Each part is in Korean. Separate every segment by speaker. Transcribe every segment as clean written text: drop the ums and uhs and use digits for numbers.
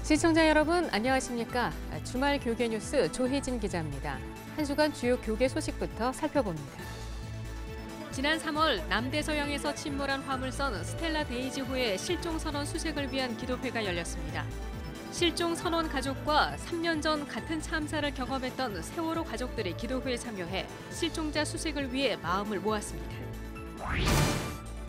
Speaker 1: 시청자 여러분 안녕하십니까? 주말 교계 뉴스 조혜진 기자입니다. 한 주간 주요 교계 소식부터 살펴봅니다. 지난 3월 남대서양에서 침몰한 화물선 스텔라 데이지호의 실종 선원 수색을 위한 기도회가 열렸습니다. 실종 선원 가족과 3년 전 같은 참사를 경험했던 세월호 가족들이 기도회에 참여해 실종자 수색을 위해 마음을 모았습니다.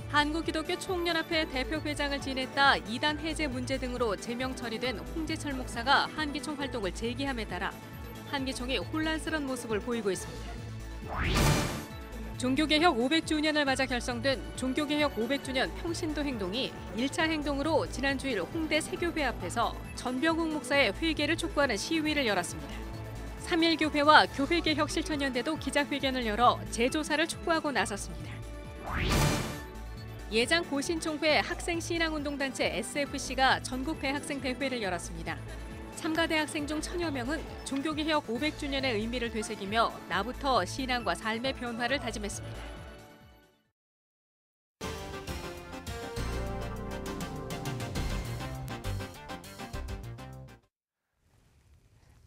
Speaker 1: 한국기독교 총연합회 대표회장을 지냈다 이단 해제 문제 등으로 제명 처리된 홍재철 목사가 한기총 활동을 재개함에 따라 한기총이 혼란스러운 모습을 보이고 있습니다. 종교개혁 500주년을 맞아 결성된 종교개혁 500주년 평신도 행동이 1차 행동으로 지난 주일 홍대 세교회 앞에서 전병욱 목사의 회개를 촉구하는 시위를 열었습니다. 3.1교회와 교회개혁 실천연대도 기자회견을 열어 재조사를 촉구하고 나섰습니다. 예장 고신총회 학생신앙운동단체 SFC가 전국 대학생 대회를 열었습니다. 참가 대학생 중 1000여 명은 종교개혁 500주년의 의미를 되새기며 나부터 신앙과 삶의 변화를 다짐했습니다.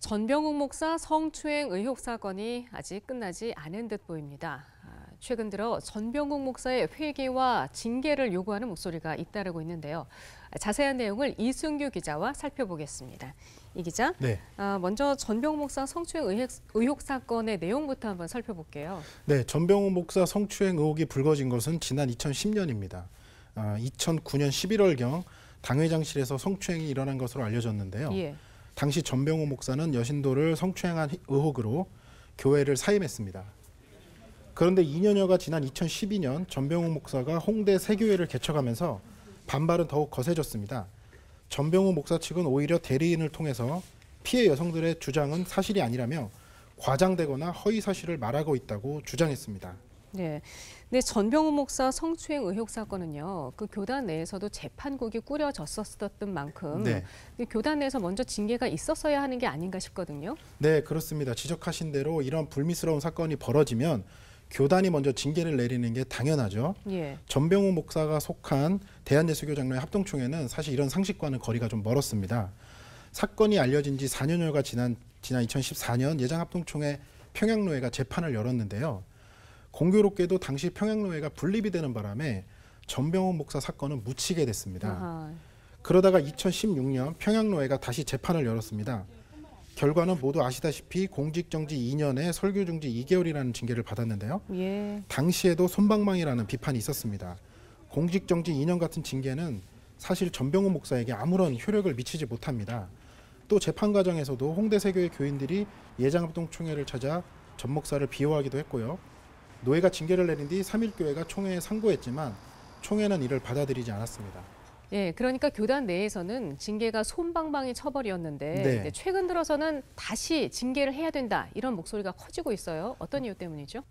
Speaker 1: 전병욱 목사 성추행 의혹 사건이 아직 끝나지 않은 듯 보입니다. 최근 들어 전병욱 목사의 회개와 징계를 요구하는 목소리가 잇따르고 있는데요. 자세한 내용을 이승규 기자와 살펴보겠습니다. 이 기자,
Speaker 2: 네.
Speaker 1: 먼저 전병욱 목사 성추행 의혹 사건의 내용부터 한번 살펴볼게요.
Speaker 2: 네, 전병욱 목사 성추행 의혹이 불거진 것은 지난 2010년입니다. 2009년 11월경 당회장실에서 성추행이 일어난 것으로 알려졌는데요.
Speaker 1: 예.
Speaker 2: 당시 전병욱 목사는 여신도를 성추행한 의혹으로 교회를 사임했습니다. 그런데 2년여가 지난 2012년 전병욱 목사가 홍대 세교회를 개척하면서 반발은 더욱 거세졌습니다. 전병욱 목사 측은 오히려 대리인을 통해서 피해 여성들의 주장은 사실이 아니라며 과장되거나 허위 사실을 말하고 있다고 주장했습니다.
Speaker 1: 네, 근데 전병욱 목사 성추행 의혹 사건은요, 그 교단 내에서도 재판국이 꾸려졌었던 만큼
Speaker 2: 네.
Speaker 1: 교단 내에서 먼저 징계가 있었어야 하는 게 아닌가 싶거든요.
Speaker 2: 네, 그렇습니다. 지적하신 대로 이런 불미스러운 사건이 벌어지면 교단이 먼저 징계를 내리는 게 당연하죠.
Speaker 1: 예.
Speaker 2: 전병욱 목사가 속한 대한예수교 장로회 합동총회는 사실 이런 상식과는 거리가 좀 멀었습니다. 사건이 알려진 지 4년여가 지난 2014년 예장합동총회 평양노회가 재판을 열었는데요. 공교롭게도 당시 평양노회가 분립이 되는 바람에 전병욱 목사 사건은 묻히게 됐습니다.
Speaker 1: 아하.
Speaker 2: 그러다가 2016년 평양노회가 다시 재판을 열었습니다. 결과는 모두 아시다시피 공직정지 2년에 설교중지 2개월이라는 징계를 받았는데요.
Speaker 1: 예.
Speaker 2: 당시에도 솜방망이라는 비판이 있었습니다. 공직정지 2년 같은 징계는 사실 전병욱 목사에게 아무런 효력을 미치지 못합니다. 또 재판 과정에서도 홍대 세교회 교인들이 예장합동총회를 찾아 전 목사를 비호하기도 했고요. 노회가 징계를 내린 뒤 3.1교회가 총회에 상고했지만 총회는 이를 받아들이지 않았습니다.
Speaker 1: 예, 그러니까 교단 내에서는 징계가 솜방망이 처벌이었는데
Speaker 2: 네.
Speaker 1: 최근 들어서는 다시 징계를 해야 된다 이런 목소리가 커지고 있어요. 어떤 이유 때문이죠?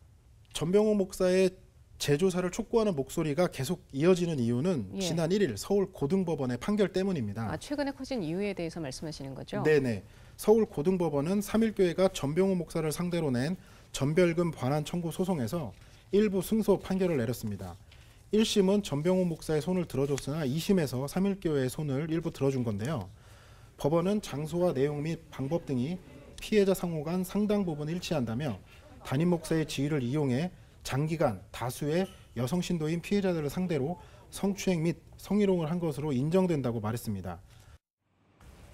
Speaker 2: 전병욱 목사의 재조사를 촉구하는 목소리가 계속 이어지는 이유는
Speaker 1: 예.
Speaker 2: 지난 1일 서울고등법원의 판결 때문입니다.
Speaker 1: 최근에 커진 이유에 대해서 말씀하시는 거죠?
Speaker 2: 네네. 서울고등법원은 3.1교회가 전병욱 목사를 상대로 낸 전별금 반환 청구 소송에서 일부 승소 판결을 내렸습니다. 1심은 전병욱 목사의 손을 들어줬으나 2심에서 3.1교회의 손을 일부 들어준 건데요. 법원은 장소와 내용 및 방법 등이 피해자 상호 간 상당 부분 일치한다며 담임 목사의 지위를 이용해 장기간 다수의 여성 신도인 피해자들을 상대로 성추행 및 성희롱을 한 것으로 인정된다고 말했습니다.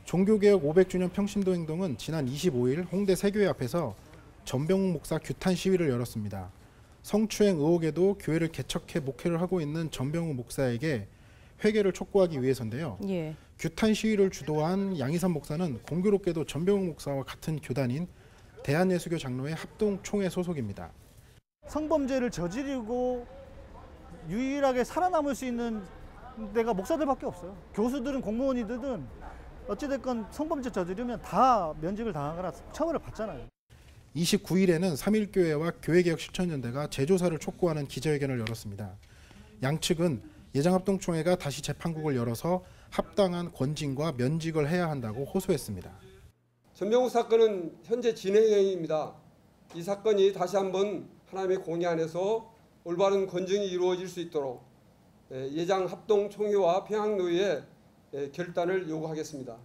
Speaker 2: 종교개혁 500주년 평신도 행동은 지난 25일 홍대 세교회 앞에서 전병욱 목사 규탄 시위를 열었습니다. 성추행 의혹에도 교회를 개척해 목회를 하고 있는 전병욱 목사에게 회개를 촉구하기 위해서인데요.
Speaker 1: 예.
Speaker 2: 규탄 시위를 주도한 양희삼 목사는 공교롭게도 전병욱 목사와 같은 교단인 대한예수교 장로회 합동총회 소속입니다.
Speaker 3: 성범죄를 저지르고 유일하게 살아남을 수 있는 데가 목사들밖에 없어요. 교수들은 공무원이든 어찌됐건 성범죄 저지르면 다 면직을 당하거나 처벌을 받잖아요.
Speaker 2: 29일에는 3.1교회와 교회개혁 실천연대가 재조사를 촉구하는 기자회견을 열었습니다. 양측은 예장합동총회가 다시 재판국을 열어서 합당한 권징과 면직을 해야 한다고 호소했습니다.
Speaker 4: 전병욱 사건은 현재 진행형입니다. 이 사건이 다시 한번 하나님의 공의 안에서 올바른 권징이 이루어질 수 있도록 예장합동총회와 평양노회의 결단을 요구하겠습니다.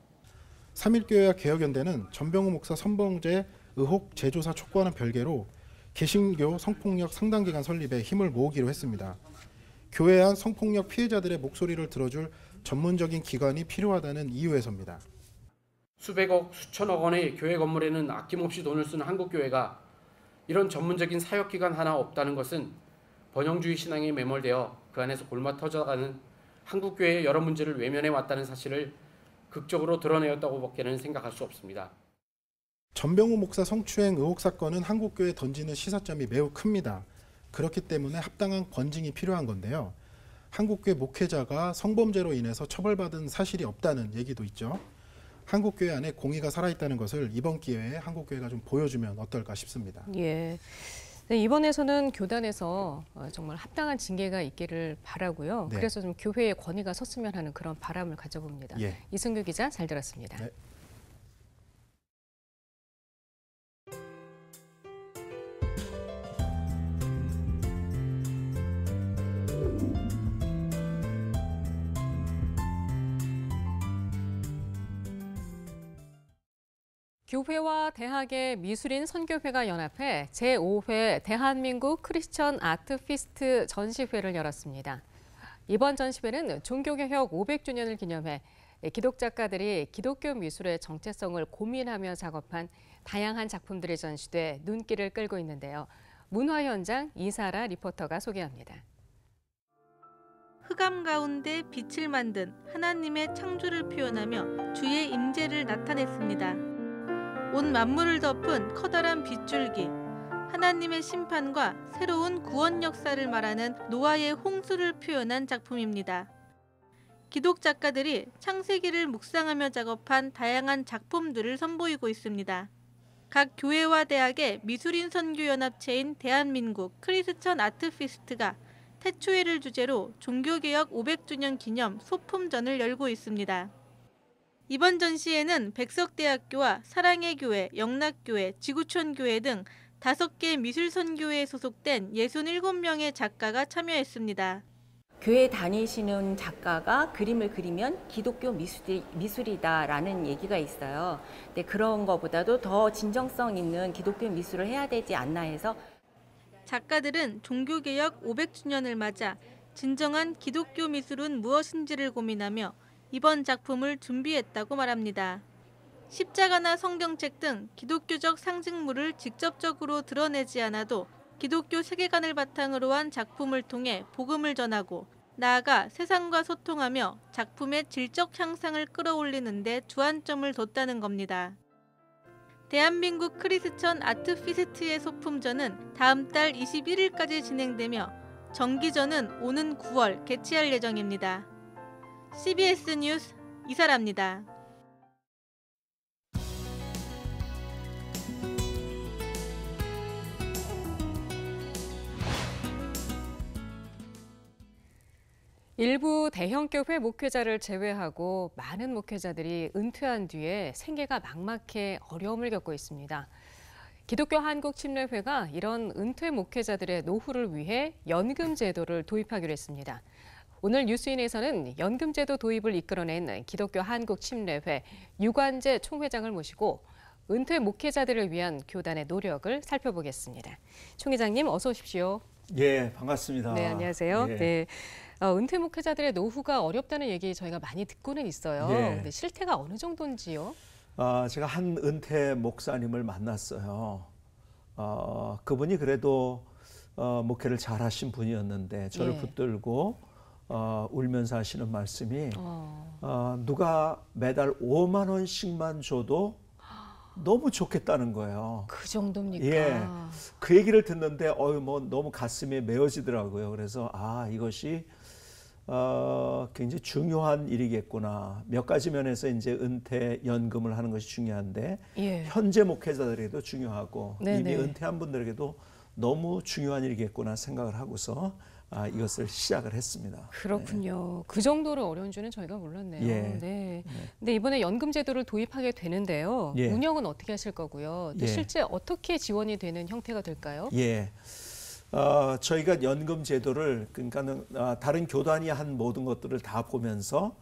Speaker 2: 삼일교회와 개혁연대는 전병호 목사 선봉제 의혹 재조사 촉구와는 별개로 개신교 성폭력 상담기관 설립에 힘을 모으기로 했습니다. 교회 안 성폭력 피해자들의 목소리를 들어줄 전문적인 기관이 필요하다는 이유에서입니다.
Speaker 5: 수백억, 수천억 원의 교회 건물에는 아낌없이 돈을 쓰는 한국교회가 이런 전문적인 사역기관 하나 없다는 것은 번영주의 신앙에 매몰되어 그 안에서 골마 터져가는 한국교회의 여러 문제를 외면해 왔다는 사실을 극적으로 드러내었다고밖에는 생각할 수 없습니다.
Speaker 2: 전병호 목사 성추행 의혹 사건은 한국교회에 던지는 시사점이 매우 큽니다. 그렇기 때문에 합당한 권징이 필요한 건데요. 한국교회 목회자가 성범죄로 인해서 처벌받은 사실이 없다는 얘기도 있죠. 한국교회 안에 공의가 살아있다는 것을 이번 기회에 한국교회가 좀 보여주면 어떨까 싶습니다.
Speaker 1: 예. 네, 이번에서는 교단에서 정말 합당한 징계가 있기를 바라고요.
Speaker 2: 네.
Speaker 1: 그래서 좀 교회의 권위가 섰으면 하는 그런 바람을 가져봅니다.
Speaker 2: 예.
Speaker 1: 이승규 기자 잘 들었습니다.
Speaker 2: 네.
Speaker 1: 교회와 대학의 미술인 선교회가 연합해 제5회 대한민국 크리스천 아트 피스트 전시회를 열었습니다. 이번 전시회는 종교개혁 500주년을 기념해 기독 작가들이 기독교 미술의 정체성을 고민하며 작업한 다양한 작품들이 전시돼 눈길을 끌고 있는데요. 문화 현장 이사라 리포터가 소개합니다.
Speaker 6: 흑암 가운데 빛을 만든 하나님의 창조를 표현하며 주의 임재를 나타냈습니다. 온 만물을 덮은 커다란 빗줄기, 하나님의 심판과 새로운 구원 역사를 말하는 노아의 홍수를 표현한 작품입니다. 기독 작가들이 창세기를 묵상하며 작업한 다양한 작품들을 선보이고 있습니다. 각 교회와 대학의 미술인 선교연합체인 대한민국 크리스천 아트 피스트가 태초회를 주제로 종교개혁 500주년 기념 소품전을 열고 있습니다. 이번 전시에는 백석대학교와 사랑의 교회, 영락교회, 지구촌교회 등 5개 미술선교회에 소속된 67명의 작가가 참여했습니다.
Speaker 7: 교회 다니시는 작가가 그림을 그리면 기독교 미술이다라는 얘기가 있어요. 근데 그런 것보다도 더 진정성 있는 기독교 미술을 해야 되지 않나 해서
Speaker 6: 작가들은 종교개혁 500주년을 맞아 진정한 기독교 미술은 무엇인지를 고민하며 이번 작품을 준비했다고 말합니다. 십자가나 성경책 등 기독교적 상징물을 직접적으로 드러내지 않아도 기독교 세계관을 바탕으로 한 작품을 통해 복음을 전하고 나아가 세상과 소통하며 작품의 질적 향상을 끌어올리는 데 주안점을 뒀다는 겁니다. 대한민국 크리스천 아트 피스트의 소품전은 다음 달 21일까지 진행되며 정기전은 오는 9월 개최할 예정입니다. CBS 뉴스 이사라입니다.
Speaker 1: 일부 대형교회 목회자를 제외하고 많은 목회자들이 은퇴한 뒤에 생계가 막막해 어려움을 겪고 있습니다. 기독교 한국침례회가 이런 은퇴 목회자들의 노후를 위해 연금 제도를 도입하기로 했습니다. 오늘 뉴스인에서는 연금제도 도입을 이끌어낸 기독교 한국침례회 유관재 총회장을 모시고 은퇴 목회자들을 위한 교단의 노력을 살펴보겠습니다. 총 회장님 어서 오십시오.
Speaker 8: 예, 반갑습니다.
Speaker 1: 네, 안녕하세요.
Speaker 8: 예.
Speaker 1: 네. 은퇴 목회자들의 노후가 어렵다는 얘기 저희가 많이 듣고는 있어요.
Speaker 8: 예.
Speaker 1: 근데 실태가 어느 정도인지요?
Speaker 8: 제가 한 은퇴 목사님을 만났어요. 그분이 그래도 목회를 잘하신 분이었는데 저를
Speaker 1: 예.
Speaker 8: 붙들고 울면서 하시는 말씀이 누가 매달 5만 원씩만 줘도 너무 좋겠다는 거예요.
Speaker 1: 그 정도입니까?
Speaker 8: 예, 그 얘기를 듣는데 뭐 너무 가슴이 메어지더라고요. 그래서 이것이 굉장히 중요한 일이겠구나. 몇 가지 면에서 이제 은퇴 연금을 하는 것이 중요한데
Speaker 1: 예.
Speaker 8: 현재 목회자들에게도 중요하고
Speaker 1: 네네.
Speaker 8: 이미 은퇴한 분들에게도 너무 중요한 일이겠구나 생각을 하고서 이것을 시작을 했습니다.
Speaker 1: 그렇군요. 네. 그 정도로 어려운 줄은 저희가 몰랐네요.
Speaker 8: 예.
Speaker 1: 네. 근데 이번에 연금 제도를 도입하게 되는데요.
Speaker 8: 예.
Speaker 1: 운영은 어떻게 하실 거고요? 또
Speaker 8: 예.
Speaker 1: 실제 어떻게 지원이 되는 형태가 될까요?
Speaker 8: 예. 저희가 연금 제도를 그러니까는 다른 교단이 한 모든 것들을 다 보면서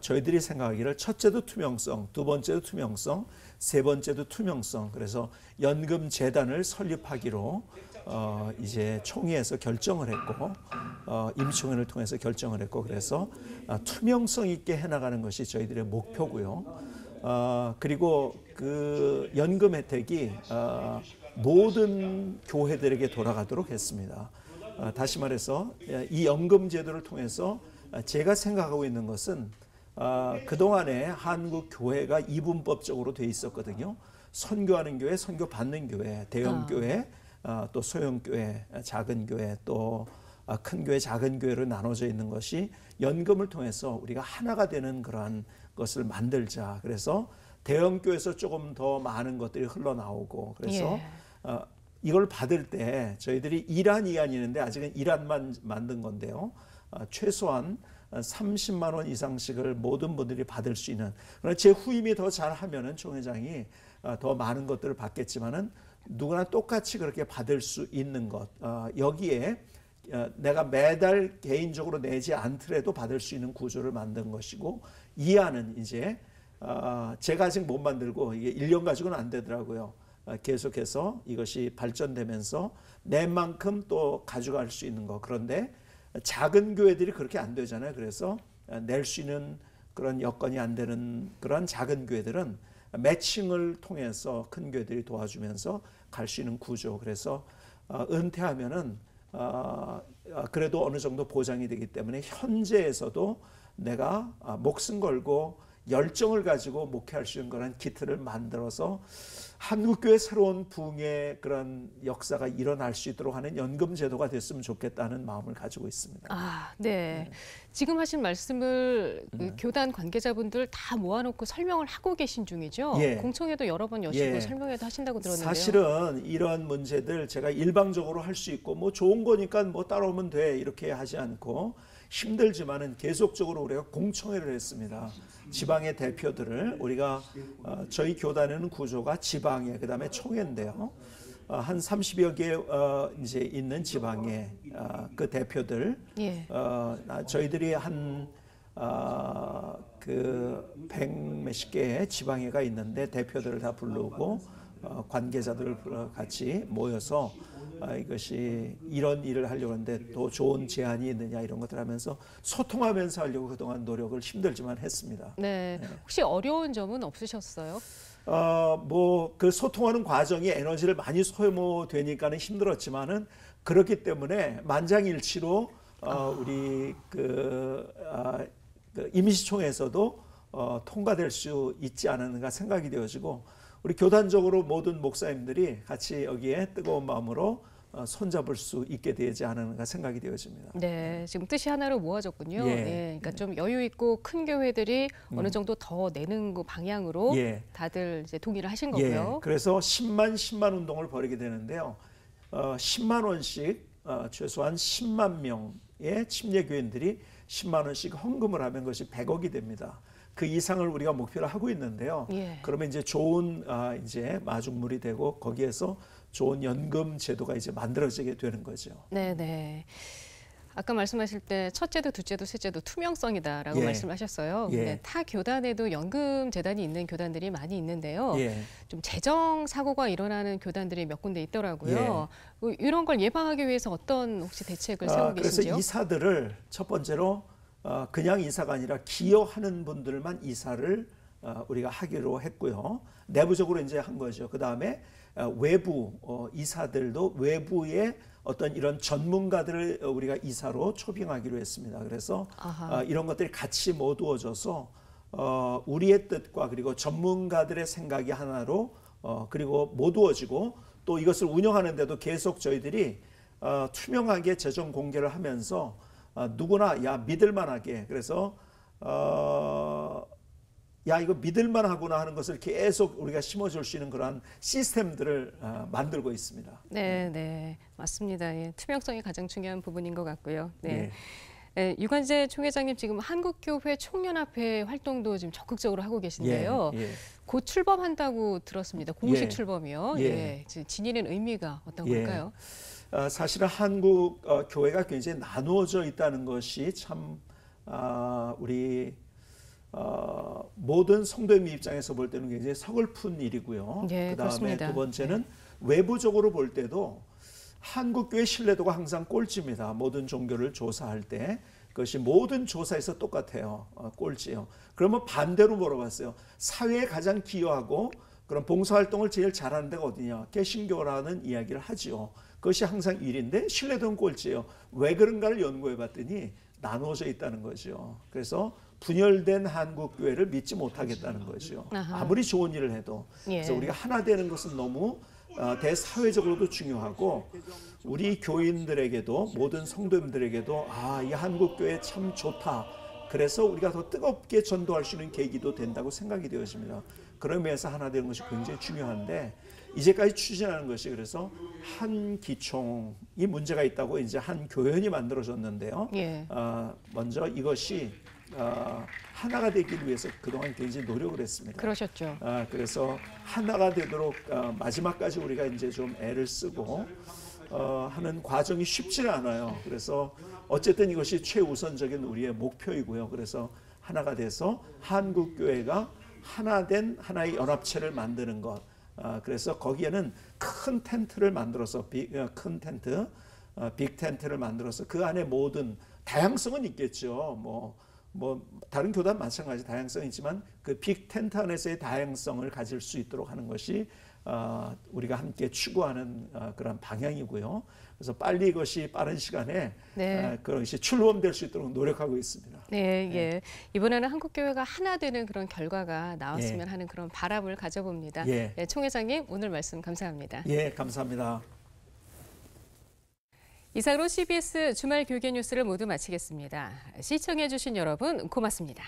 Speaker 8: 저희들이 생각하기를 첫째도 투명성, 두 번째도 투명성, 세 번째도 투명성. 그래서 연금 재단을 설립하기로 이제 총회에서 결정을 했고 임시총회를 통해서 결정을 했고 그래서 투명성 있게 해나가는 것이 저희들의 목표고요. 그리고 그 연금 혜택이 모든 교회들에게 돌아가도록 했습니다. 다시 말해서 이 연금 제도를 통해서 제가 생각하고 있는 것은 그동안에 한국 교회가 이분법적으로 돼 있었거든요. 선교하는 교회, 선교 받는 교회, 대형 교회, 또 소형 교회, 작은 교회, 또 큰 교회, 작은 교회로 나눠져 있는 것이 연금을 통해서 우리가 하나가 되는 그러한 것을 만들자. 그래서 대형 교회에서 조금 더 많은 것들이 흘러나오고 그래서 이걸 받을 때 저희들이 일한 이안이 있는데 아직은 일한만 만든 건데요. 최소한 30만 원 이상씩을 모든 분들이 받을 수 있는. 그러나 제 후임이 더 잘하면은 총회장이 더 많은 것들을 받겠지만은 누구나 똑같이 그렇게 받을 수 있는 것. 여기에 내가 매달 개인적으로 내지 않더라도 받을 수 있는 구조를 만든 것이고 이안은 이제 제가 아직 못 만들고 이게 1년 가지고는 안 되더라고요. 계속해서 이것이 발전되면서 내 만큼 또 가져갈 수 있는 거. 그런데 작은 교회들이 그렇게 안 되잖아요. 그래서 낼 수 있는 그런 여건이 안 되는 그런 작은 교회들은 매칭을 통해서 큰 교회들이 도와주면서 갈 수 있는 구조. 그래서 은퇴하면은 그래도 어느 정도 보장이 되기 때문에 현재에서도 내가 목숨 걸고 열정을 가지고 목회할 수 있는 그런 기틀을 만들어서 한국교회 새로운 부흥의 그런 역사가 일어날 수 있도록 하는 연금 제도가 됐으면 좋겠다는 마음을 가지고 있습니다.
Speaker 1: 네. 지금 하신 말씀을 그 교단 관계자분들 다 모아놓고 설명을 하고 계신 중이죠. 공청회도 여러 번 여시고 설명회도 하신다고 들었는데요.
Speaker 8: 사실은 이런 문제들 제가 일방적으로 할 수 있고 뭐 좋은 거니까 뭐 따라오면 돼 이렇게 하지 않고 힘들지만은 계속적으로 우리가 공청회를 했습니다. 지방의 대표들을 우리가 저희 교단에는 구조가 지방에 그다음에 총회인데요. 한 30여 개 이제 있는 지방의 그 대표들 저희들이 한 그 100 몇십 개의 지방회가 있는데 대표들을 다 부르고 관계자들을 같이 모여서 이것이 이런 일을 하려고 하는데 더 좋은 제안이 있느냐 이런 것들 하면서 소통하면서 하려고 그동안 노력을 힘들지만 했습니다.
Speaker 1: 네. 혹시 어려운 점은 없으셨어요?
Speaker 8: 뭐 그 소통하는 과정이 에너지를 많이 소모되니까는 힘들었지만은 그렇기 때문에 만장일치로 우리 그 임시총회에서도 통과될 수 있지 않았는가 생각이 되어지고 우리 교단적으로 모든 목사님들이 같이 여기에 뜨거운 마음으로 손잡을 수 있게 되지 않았는가 생각이 되어집니다.
Speaker 1: 네, 지금 뜻이 하나로 모아졌군요. 그러니까 좀 여유 있고 큰 교회들이 어느 정도 더 내는 그 방향으로 다들 이제 동의를 하신 거고요.
Speaker 8: 그래서 10만 운동을 벌이게 되는데요. 10만 원씩 최소한 10만 명의 침례교인들이 10만 원씩 헌금을 하면 그것이 100억이 됩니다. 그 이상을 우리가 목표를 하고 있는데요. 그러면 이제 좋은 이제 마중물이 되고 거기에서 좋은 연금 제도가 이제 만들어지게 되는 거죠.
Speaker 1: 네. 아까 말씀하실 때 첫째도 둘째도 셋째도 투명성이다라고 말씀하셨어요. 근데 타 교단에도 연금 재단이 있는 교단들이 많이 있는데요. 좀 재정 사고가 일어나는 교단들이 몇 군데 있더라고요. 이런 걸 예방하기 위해서 어떤 혹시 대책을 세우고 계신지요?
Speaker 8: 그래서 이사들을 첫 번째로 그냥 이사가 아니라 기여하는 분들만 이사를 우리가 하기로 했고요. 내부적으로 이제 한 거죠. 그 다음에 외부 이사들도 외부의 어떤 이런 전문가들을 우리가 이사로 초빙하기로 했습니다. 그래서 이런 것들이 같이 모두어져서 우리의 뜻과 그리고 전문가들의 생각이 하나로 그리고 모두어지고 또 이것을 운영하는데도 계속 저희들이 투명하게 재정 공개를 하면서 누구나 야 믿을만하게 그래서 야 이거 믿을만하구나 하는 것을 계속 우리가 심어줄 수 있는 그러한 시스템들을 만들고 있습니다.
Speaker 1: 네, 맞습니다. 투명성이 가장 중요한 부분인 것 같고요. 유관재 총회장님 지금 한국교회 총연합회 활동도 지금 적극적으로 하고 계신데요. 곧 출범한다고 들었습니다. 공식 출범이요. 지니는 의미가 어떤 걸까요?
Speaker 8: 사실은 한국 교회가 굉장히 나누어져 있다는 것이 참 우리 모든 성도님 입장에서 볼 때는 굉장히 서글픈 일이고요.
Speaker 1: 예,
Speaker 8: 그다음에
Speaker 1: 그렇습니다.
Speaker 8: 두 번째는 외부적으로 볼 때도 한국교회 신뢰도가 항상 꼴찌입니다. 모든 종교를 조사할 때 그것이 모든 조사에서 똑같아요. 꼴찌요. 그러면 반대로 물어봤어요. 사회에 가장 기여하고 그런 봉사활동을 제일 잘하는 데가 어디냐? 개신교라는 이야기를 하지요. 그것이 항상 1위인데 신뢰도는 꼴찌예요. 왜 그런가를 연구해 봤더니 나누어져 있다는 거죠. 그래서 분열된 한국교회를 믿지 못하겠다는 거죠.
Speaker 1: 아하.
Speaker 8: 아무리 좋은 일을 해도.
Speaker 1: 예.
Speaker 8: 그래서 우리가 하나 되는 것은 너무 대사회적으로도 중요하고 우리 교인들에게도 모든 성도님들에게도 이 한국교회 참 좋다. 그래서 우리가 더 뜨겁게 전도할 수 있는 계기도 된다고 생각이 되어집니다. 그런 면에서 하나 되는 것이 굉장히 중요한데 이제까지 추진하는 것이 그래서 한 기총이 문제가 있다고 이제 한 교연이 만들어졌는데요.
Speaker 1: 예.
Speaker 8: 먼저 이것이 하나가 되기 위해서 그동안 굉장히 노력을 했습니다.
Speaker 1: 그러셨죠.
Speaker 8: 그래서 하나가 되도록 마지막까지 우리가 이제 좀 애를 쓰고 하는 과정이 쉽지는 않아요. 그래서 어쨌든 이것이 최우선적인 우리의 목표이고요. 그래서 하나가 돼서 한국교회가 하나된 하나의 연합체를 만드는 것. 그래서 거기에는 큰 텐트를 만들어서 큰 텐트, 빅 텐트를 만들어서 그 안에 모든 다양성은 있겠죠. 뭐 다른 교단 마찬가지 다양성이 있지만 그 빅 텐트 안에서의 다양성을 가질 수 있도록 하는 것이 우리가 함께 추구하는 그런 방향이고요. 그래서 빨리 이것이 빠른 시간에
Speaker 1: 네.
Speaker 8: 그것이 출범될 수 있도록 노력하고 있습니다.
Speaker 1: 네, 예. 이번에는 한국교회가 하나 되는 그런 결과가 나왔으면
Speaker 8: 예.
Speaker 1: 하는 그런 바람을 가져봅니다.
Speaker 8: 예.
Speaker 1: 예, 총 회장님 오늘 말씀 감사합니다.
Speaker 8: 예, 감사합니다.
Speaker 1: 이상으로 CBS 주말 교계 뉴스를 모두 마치겠습니다. 시청해 주신 여러분 고맙습니다.